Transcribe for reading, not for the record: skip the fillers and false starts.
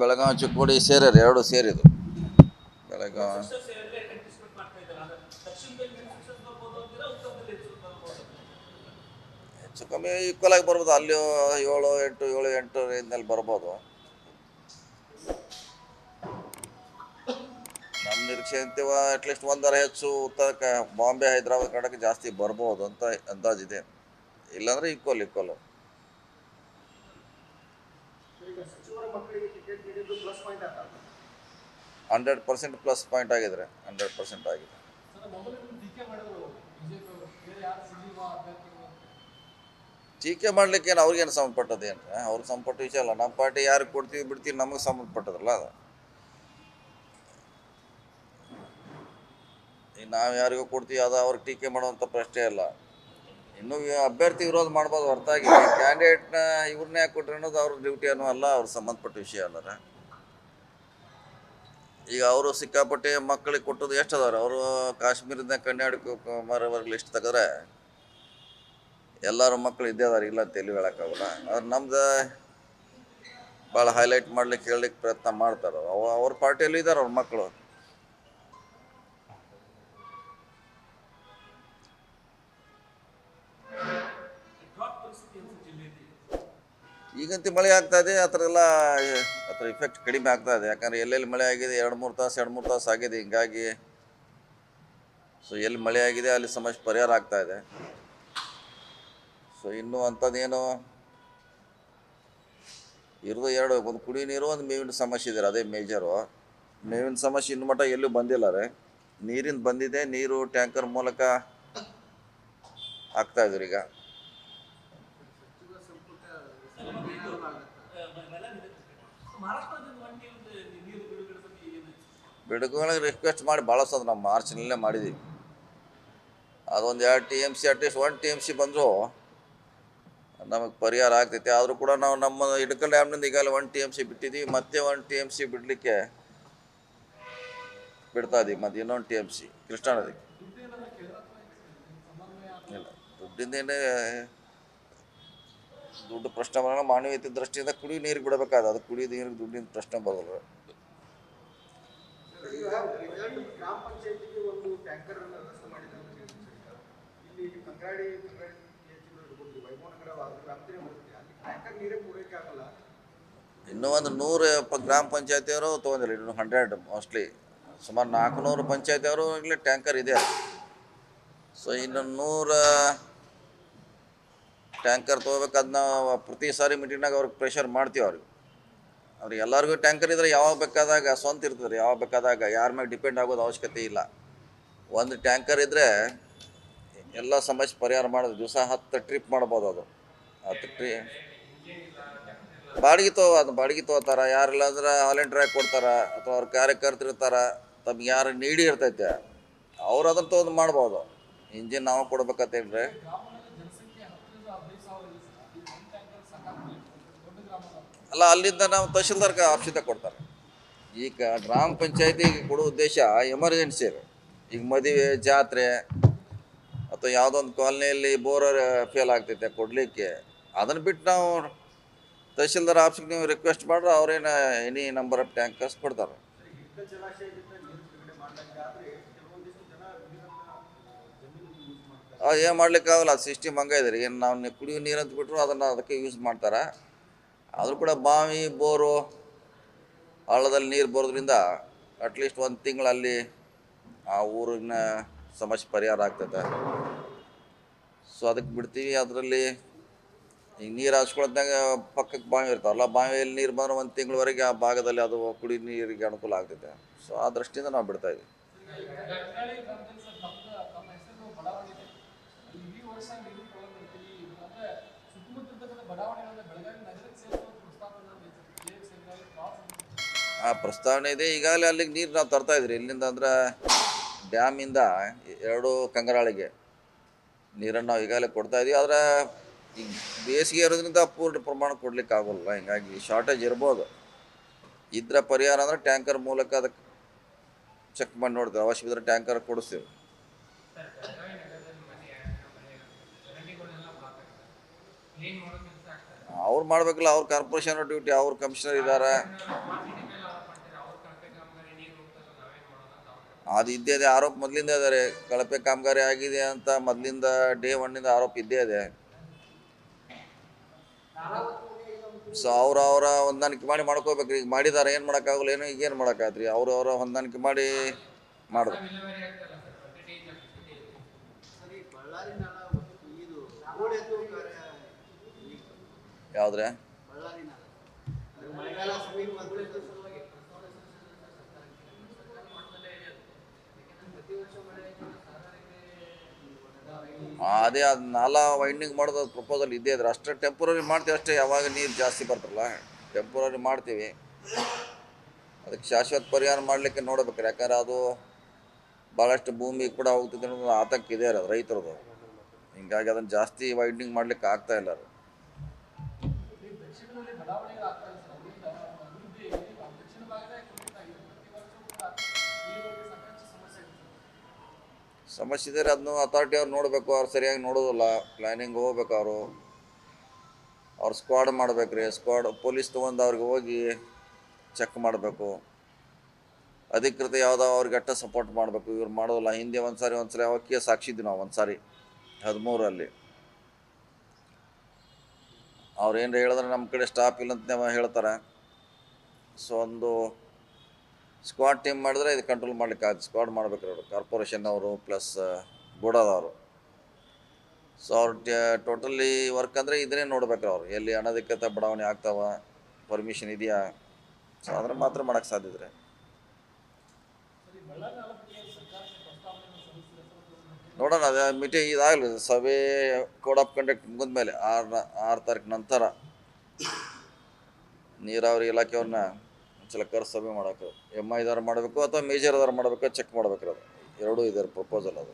ಬೆಳಗಾವಿ ಚಿಕ್ಕೋಡಿ ಸೇರ್ಯಾರ, ಎರಡು ಸೇರಿದು. ಬೆಳಗಾವಿ ಹೆಚ್ಚು ಕಮ್ಮಿ ಈಕ್ವಲ್ ಆಗಿ ಬರ್ಬೋದು. ಅಲ್ಲಿ 7-8 ರೇಂಜ್ನಲ್ಲಿ ಬರ್ಬೋದು. ನಮ್ಮ ನಿರೀಕ್ಷೆ ಅಂತೀವ ಅಟ್ಲೀಸ್ಟ್ ಒಂದರ ಹೆಚ್ಚು ಉತ್ತರ ಬಾಂಬೆ, ಹೈದರಾಬಾದ್, ಕರ್ನಾಟಕ ಜಾಸ್ತಿ ಬರ್ಬೋದು ಅಂತ ಅಂದಾಜಿದೆ. ಇಲ್ಲಾಂದ್ರೆ ಈಕ್ವಲ್ 100% ಪ್ಲಸ್ ಪಾಯಿಂಟ್ ಆಗಿದ್ರೆ 100% ಆಗಿದೆ. ಟೀಕೆ ಮಾಡ್ಲಿಕ್ಕೆ ಏನು ಅವ್ರಿಗೇನು ಸಂಬಂಧಪಟ್ಟದೇನು? ಅವ್ರಿಗೆ ಸಂಬಂಧಪಟ್ಟ ವಿಷಯ ಅಲ್ಲ. ನಮ್ಮ ಪಾರ್ಟಿ ಯಾರಿಗೆ ಕೊಡ್ತೀವಿ ಬಿಡ್ತೀವಿ ನಮಗೆ ಸಂಬಂಧಪಟ್ಟದಲ್ಲ ಅದು. ನಾವು ಯಾರಿಗೂ ಕೊಡ್ತೀವಿ ಅದು ಅವ್ರಿಗೆ ಟೀಕೆ ಮಾಡುವಂಥ ಪ್ರಶ್ನೆ ಇಲ್ಲ. ಇನ್ನೂ ಅಭ್ಯರ್ಥಿ ವಿರೋಧ ಮಾಡ್ಬೋದು ಹೊರತಾಗಿ ಕ್ಯಾಂಡಿಡೇಟ್ನ ಇವ್ರನ್ನ ಯಾಕೆ ಕೊಟ್ರಿ ಅನ್ನೋದು ಅವ್ರ ಡ್ಯೂಟಿ ಅನ್ನೋ ಅಲ್ಲ, ಅವ್ರಿಗೆ ಸಂಬಂಧಪಟ್ಟ ವಿಷಯ ಅಲ್ಲರ. ಈಗ ಅವರು ಸಿಕ್ಕಾಪಟ್ಟೆ ಮಕ್ಕಳಿಗೆ ಕೊಟ್ಟದ್ದು ಎಷ್ಟು ಅದಾವ್ರೆ? ಅವರು ಕಾಶ್ಮೀರದಿಂದ ಕನ್ಯಾಕುಮಾರಿವರೆಗೆ ಲಿಸ್ಟ್ ತೆಗೆದ್ರೆ ಎಲ್ಲರೂ ಮಕ್ಕಳು ಇದ್ದೇ ಅದಾರ, ಇಲ್ಲ ಅಂತ ಎಲ್ಲಿ ಹೇಳೋಕ್ಕಾಗಲ್ಲ. ಅವ್ರು ನಮ್ದು ಭಾಳ ಹೈಲೈಟ್ ಮಾಡ್ಲಿಕ್ಕೆ ಹೇಳಲಿಕ್ಕೆ ಪ್ರಯತ್ನ ಮಾಡ್ತಾರೆ. ಅವ್ರ ಪಾರ್ಟಿಯಲ್ಲೂ ಇದ್ದಾರೆ ಅವ್ರ ಮಕ್ಕಳು. ಈಗಂತೂ ಮಳೆ ಆಗ್ತಾ ಇದೆ, ಆ ಥರ ಎಲ್ಲ ಅದ್ರ ಇಫೆಕ್ಟ್ ಕಡಿಮೆ ಆಗ್ತಾ ಇದೆ. ಯಾಕಂದರೆ ಎಲ್ಲೆಲ್ಲಿ ಮಳೆ ಆಗಿದೆ 2-3 ತಾಸು ಆಗಿದೆ. ಹಿಂಗಾಗಿ ಸೊ ಎಲ್ಲಿ ಮಳೆ ಆಗಿದೆ ಅಲ್ಲಿ ಸಮಸ್ಯೆ ಪರಿಹಾರ ಆಗ್ತಾ ಇದೆ. ಸೊ ಇನ್ನೂ ಅಂಥದ್ದೇನು ಇರೋದು ಒಂದು ಕುಡಿಯೋ ನೀರು, ಒಂದು ಮೇವಿನ ಸಮಸ್ಯೆ ಇದೆ. ಅದೇ ಮೇಜರು. ಮೇವಿನ ಸಮಸ್ಯೆ ಇನ್ನು ಮಟ್ಟ ಎಲ್ಲೂ ಬಂದಿಲ್ಲ ರೀ. ನೀರಿಂದ ಬಂದಿದೆ, ನೀರು ಟ್ಯಾಂಕರ್ ಮೂಲಕ ಆಗ್ತಾ ಇದ್ರು. ಈಗ ಬಿಡುಗಡೆ ರಿಕ್ವೆಸ್ಟ್ ಮಾಡಿ ಭಾಳ ಸದ ನಾವು ಮಾರ್ಚ್ನಲ್ಲೇ ಮಾಡಿದ್ದೀವಿ. ಅದೊಂದು 2 TMC ಅಟ್ಲೀಸ್ಟ್ 1 TMC ಬಂದರೂ ನಮಗೆ ಪರಿಹಾರ ಆಗ್ತೈತೆ. ಆದರೂ ಕೂಡ ನಾವು ನಮ್ಮ ಇಡಕಲ್ ಡ್ಯಾಮ್ನಿಂದ ಈಗಾಗಲೇ 1 TMC ಬಿಟ್ಟಿದ್ದೀವಿ. ಮತ್ತೆ 1 TMC ಬಿಡಲಿಕ್ಕೆ ಬಿಡ್ತಾ ಇದ್ದೀವಿ. ಮತ್ತು ಇನ್ನೊಂದು TMC ಕೃಷ್ಣಾ ನದಿಗೆ ಇಲ್ಲ. ದುಡ್ಡು ಪ್ರಶ್ನೆ ಬರೋಣ. ಮಾನವೀಯತೆ ದೃಷ್ಟಿಯಿಂದ ಕುಡಿಯೋ ನೀರಿಗೆ ಬಿಡಬೇಕಾದ, ಅದು ಕುಡಿಯೋ ನೀರಿಗೆ ದುಡ್ಡಿನ ಪ್ರಶ್ನೆ ಬರೋಲ್ಲ. ಇನ್ನೂ ಒಂದು 100 ಗ್ರಾಮ ಪಂಚಾಯತಿಯವರು ತೊಗೊಂಡಿಲ್ಲ, ಇನ್ನು 100 ಮೋಸ್ಟ್ಲಿ ಸುಮಾರು 400 ಪಂಚಾಯತಿಯವರು ಈಗಲೇ ಟ್ಯಾಂಕರ್ ಇದೆ. ಸೊ ಇನ್ನು 100 ಟ್ಯಾಂಕರ್ ತೊಗೋಬೇಕಾದ್ ನಾವು ಪ್ರತಿ ಸಾರಿ ಮೀಟಿಂಗ್ನಾಗ ಅವ್ರಿಗೆ ಪ್ರೆಷರ್ ಮಾಡ್ತೀವಿ. ಅವ್ರಿಗೆ ಎಲ್ಲರಿಗೂ ಟ್ಯಾಂಕರ್ ಇದ್ರೆ ಯಾವಾಗ ಬೇಕಾದಾಗ ಸ್ವಂತ ಇರ್ತದೆ, ಯಾವಾಗ ಬೇಕಾದಾಗ ಯಾರ ಮೇಲೆ ಡಿಪೆಂಡ್ ಆಗೋದು ಅವಶ್ಯಕತೆ ಇಲ್ಲ. ಒಂದು ಟ್ಯಾಂಕರ್ ಇದ್ದರೆ ಎಲ್ಲ ಸಮಸ್ಯೆ ಪರಿಹಾರ ಮಾಡೋದು. ದಿವಸ 10 ಟ್ರಿಪ್ ಮಾಡ್ಬೋದು. ಅದು 10 ಟ್ರಿಪ್ ಬಾಡಿಗೆ ತೊಗೋತಾರೆ. ಯಾರಿಲ್ಲ ಅಂದ್ರೆ ವಾಲಂಟಿಯರ್ ಕೊಡ್ತಾರೆ, ಅಥವಾ ಅವ್ರ ಕಾರ್ಯಕರ್ತರು ಇರ್ತಾರೆ, ತಮ್ಗೆ ಯಾರು ನೀಡಿ ಇರ್ತೈತೆ ಅವ್ರು ಅದನ್ನು ತೊಗೊಂಡು ಮಾಡ್ಬೋದು. ಇಂಜಿನ್ ನಾವು ಕೊಡ್ಬೇಕಂತೇಳ್ರಿ. ಅಲ್ಲ, ಅಲ್ಲಿಂದ ನಾವು ತಹಶೀಲ್ದಾರ್ ಆಫೀಸಿಂದ ಕೊಡ್ತಾರೆ. ಈಗ ಗ್ರಾಮ ಪಂಚಾಯತಿಗೆ ಕೊಡೋ ಉದ್ದೇಶ ಎಮರ್ಜೆನ್ಸಿ. ಈಗ ಮದುವೆ, ಜಾತ್ರೆ, ಅಥವಾ ಯಾವುದೊಂದು ಕಾಲನಿಯಲ್ಲಿ ಬೋರರ್ ಫೇಲ್ ಆಗ್ತೈತೆ ಕೊಡಲಿಕ್ಕೆ, ಅದನ್ನು ಬಿಟ್ಟು ನಾವು ತಹಶೀಲ್ದಾರ್ ಆಫೀಸ್ಗೆ ನೀವು ರಿಕ್ವೆಸ್ಟ್ ಮಾಡ್ರೆ ಅವ್ರೇನು ಎನಿ ನಂಬರ್ ಆಫ್ ಟ್ಯಾಂಕರ್ಸ್ ಕೊಡ್ತಾರೆ. ಏನು ಮಾಡ್ಲಿಕ್ಕಾಗಲ್ಲ, ಅದು ಸಿಸ್ಟಮ್ ಹಂಗೆ ಇದೆ ರೀ. ಏನು ನಾವು ಕುಡಿಯೋ ನೀರು ಅಂತ ಬಿಟ್ಟರು ಅದನ್ನು ಅದಕ್ಕೆ ಯೂಸ್ ಮಾಡ್ತಾರೆ. ಆದರೂ ಕೂಡ ಬಾವಿ, ಬೋರು, ಹಳ್ಳದಲ್ಲಿ ನೀರು ಬರೋದ್ರಿಂದ ಅಟ್ಲೀಸ್ಟ್ 1 ತಿಂಗಳಲ್ಲಿ ಆ ಊರಿನ ಸಮಸ್ಯೆ ಪರಿಹಾರ ಆಗ್ತದೆ. ಸೊ ಅದಕ್ಕೆ ಬಿಡ್ತೀವಿ. ಅದರಲ್ಲಿ ಈಗ ನೀರು ಹಾಸ್ಕೊಳ್ದಾಗ ಪಕ್ಕಕ್ಕೆ ಬಾವಿ ಇರ್ತಾವಲ್ಲ, ಬಾವಿಯಲ್ಲಿ ನೀರು ಬಂದರೆ 1 ತಿಂಗಳವರೆಗೆ ಆ ಭಾಗದಲ್ಲಿ ಅದು ಕುಡಿಯೋ ನೀರಿಗೆ ಅನುಕೂಲ ಆಗ್ತೈತೆ. ಸೊ ಆ ದೃಷ್ಟಿಯಿಂದ ನಾವು ಬಿಡ್ತಾಯಿದ್ವಿ. ಆ ಪ್ರಸ್ತಾವನೆ ಇದೆ. ಈಗಾಗಲೇ ಅಲ್ಲಿಗೆ ನೀರು ನಾವು ತರ್ತಾಯಿದ್ರಿ. ಇಲ್ಲಿಂದ ಅಂದ್ರೆ ಡ್ಯಾಮಿಂದ 2 ಕಂಗರಾಳಿಗೆ ನೀರನ್ನು ನಾವು ಈಗಾಗಲೇ ಕೊಡ್ತಾಯಿದ್ವಿ. ಆದರೆ ಈಗ ಬೇಸಿಗೆ ಇರೋದ್ರಿಂದ ಪೂರ್ಣ ಪ್ರಮಾಣ ಕೊಡ್ಲಿಕ್ಕೆ ಆಗೋಲ್ಲ. ಹಿಂಗಾಗಿ ಶಾರ್ಟೇಜ್ ಇರ್ಬೋದು. ಇದ್ರ ಪರಿಹಾರ ಅಂದರೆ ಟ್ಯಾಂಕರ್ ಮೂಲಕ ಅದಕ್ಕೆ ಚೆಕ್ ಮಾಡಿ ನೋಡ್ತೀವಿ. ಅವಶ್ಯ ಇದ್ರೆ ಟ್ಯಾಂಕರ್ ಕೊಡಿಸ್ತೀವಿ. ಅವ್ರು ಮಾಡಬೇಕಲ್ಲ, ಅವ್ರ ಕಾರ್ಪೊರೇಷನ್ ಡ್ಯೂಟಿ, ಅವ್ರ ಕಮಿಷನರ್ ಇದ್ದಾರೆ. ಅದು ಇದ್ದೇ ಇದೆ, ಆರೋಪ ಮೊದಲಿಂದ ಇದ್ದಾರೆ. ಕಳಪೆ ಕಾಮಗಾರಿ ಆಗಿದೆ ಅಂತ ಮೊದಲಿಂದ ಡೇ ಒನ್ನಿಂದ ಆರೋಪ ಇದ್ದೇ ಇದೆ. ಸೊ ಅವರ ಹೊಂದಾಣಿಕೆ ಮಾಡಿ ಮಾಡ್ಕೋಬೇಕ್ರಿ. ಈಗ ಮಾಡಿದ್ದಾರೆ, ಏನು ಮಾಡೋಕ್ಕಾಗಲ್ಲ, ಏನೋ ಈಗೇನು ಮಾಡೋಕ್ಕಾಗ್ತ್ರಿ. ಅವರ ಹೊಂದಾಣಿಕೆ ಮಾಡಿ ಮಾಡೋದು. ಯಾವುದ್ರೆ ಅದೇ ಅದು ನಾಲಾ ವೈಂಡಿಂಗ್ ಮಾಡೋದು ಪ್ರಪೋಸಲ್ ಇದ್ದೇ ಇದ್ರೆ ಅಷ್ಟೇ. ಟೆಂಪ್ರರಿ ಮಾಡ್ತೀವಿ ಅಷ್ಟೇ. ಯಾವಾಗ ನೀರು ಜಾಸ್ತಿ ಬರ್ತಲ್ಲ ಟೆಂಪ್ರರಿ ಮಾಡ್ತೀವಿ. ಅದಕ್ಕೆ ಶಾಶ್ವತ ಪರಿಹಾರ ಮಾಡಲಿಕ್ಕೆ ನೋಡ್ಬೇಕ್ರಿ. ಯಾಕಂದ್ರೆ ಅದು ಭಾಳಷ್ಟು ಭೂಮಿ ಕೂಡ ಹೋಗ್ತಿದೆ ಅನ್ನೋದು ಆತಂಕ ಇದೆ ಅದು ರೈತರದು. ಹಿಂಗಾಗಿ ಅದನ್ನು ಜಾಸ್ತಿ ವೈಂಡಿಂಗ್ ಮಾಡ್ಲಿಕ್ಕೆ ಆಗ್ತಾ ಇಲ್ಲ ಅದು. ಸಮಸ್ಯೆ ಇದ್ದಾರೆ, ಅದನ್ನು ಅಥಾರಿಟಿ ಅವ್ರು ನೋಡಬೇಕು. ಅವ್ರು ಸರಿಯಾಗಿ ನೋಡೋದಿಲ್ಲ. ಪ್ಲ್ಯಾನಿಂಗ್ ಹೋಗ್ಬೇಕು. ಅವ್ರು ಸ್ಕ್ವಾಡ್ ಮಾಡ್ಬೇಕ್ರಿ. ಸ್ಕ್ವಾಡ್ ಪೊಲೀಸ್ ತೊಗೊಂಡು ಅವ್ರಿಗೆ ಹೋಗಿ ಚೆಕ್ ಮಾಡಬೇಕು. ಅಧಿಕೃತ ಯಾವುದೋ ಅವ್ರಿಗೆ ಅಟ್ಟ ಸಪೋರ್ಟ್ ಮಾಡಬೇಕು. ಇವ್ರು ಮಾಡೋದಿಲ್ಲ. ಹಿಂದೆ ಒಂದು ಸಾರಿ ಅವಾಗ ಕೇಸ್ ಹಾಕ್ಸಿದ್ವಿ ನಾವು. ಒಂದು ಸಾರಿ 13 ಅವ್ರು ಏನು ಹೇಳಿದ್ರೆ ನಮ್ಮ ಕಡೆ ಸ್ಟಾಪ್ ಇಲ್ಲ ಅಂತ ಹೇಳ್ತಾರೆ. ಸೊ ಒಂದು ಸ್ಕ್ವಾಡ್ ಟೀಮ್ ಮಾಡಿದ್ರೆ ಇದು ಕಂಟ್ರೋಲ್ ಮಾಡ್ಲಿಕ್ಕೆ ಆಗುತ್ತೆ. ಸ್ಕ್ವಾಡ್ ಮಾಡ್ಬೇಕ್ರಿ ಅವರು, ಕಾರ್ಪೊರೇಷನ್ ಅವರು ಪ್ಲಸ್ ಬೋಡಾದವರು. ಸೊ ಅವ್ರು ಟೋಟಲಿ ವರ್ಕ್ ಅಂದರೆ ಇದನ್ನೇ ನೋಡ್ಬೇಕ್ರಿ ಅವ್ರು. ಎಲ್ಲಿ ಅನಧಿಕೃತ ಬಡಾವಣೆ ಆಗ್ತಾವ, ಪರ್ಮಿಷನ್ ಇದೆಯಾ. ಸೊ ಅದ್ರ ಮಾತ್ರ ಮಾಡೋಕ್ಕೆ ಸಾಧ್ಯತೆ ರೀ. ನೋಡೋಣ, ಅದೇ ಮೀಟಿಂಗ್ ಇದಾಗಲಿ. ಸಭೆ ಕೋಡ್ ಆಫ್ ಕಂಡಕ್ಟ್ ಮುಗಿದ ಮೇಲೆ 6 ತಾರೀಕು ನಂತರ ನೀರಾವರಿ ಇಲಾಖೆಯವ್ರನ್ನ ಒಂದ್ಸಲ ಕರೆಸಿ ಸಭೆ ಮಾಡೋಕೆ MIದವ್ರು ಮಾಡಬೇಕು ಅಥವಾ ಮೇಜರ್ದವ್ರು ಮಾಡಬೇಕು, ಚೆಕ್ ಮಾಡ್ಬೇಕ್ರಿ. ಅದು ಎರಡೂ ಇದೆ ಪ್ರಪೋಸಲ್ ಅದು.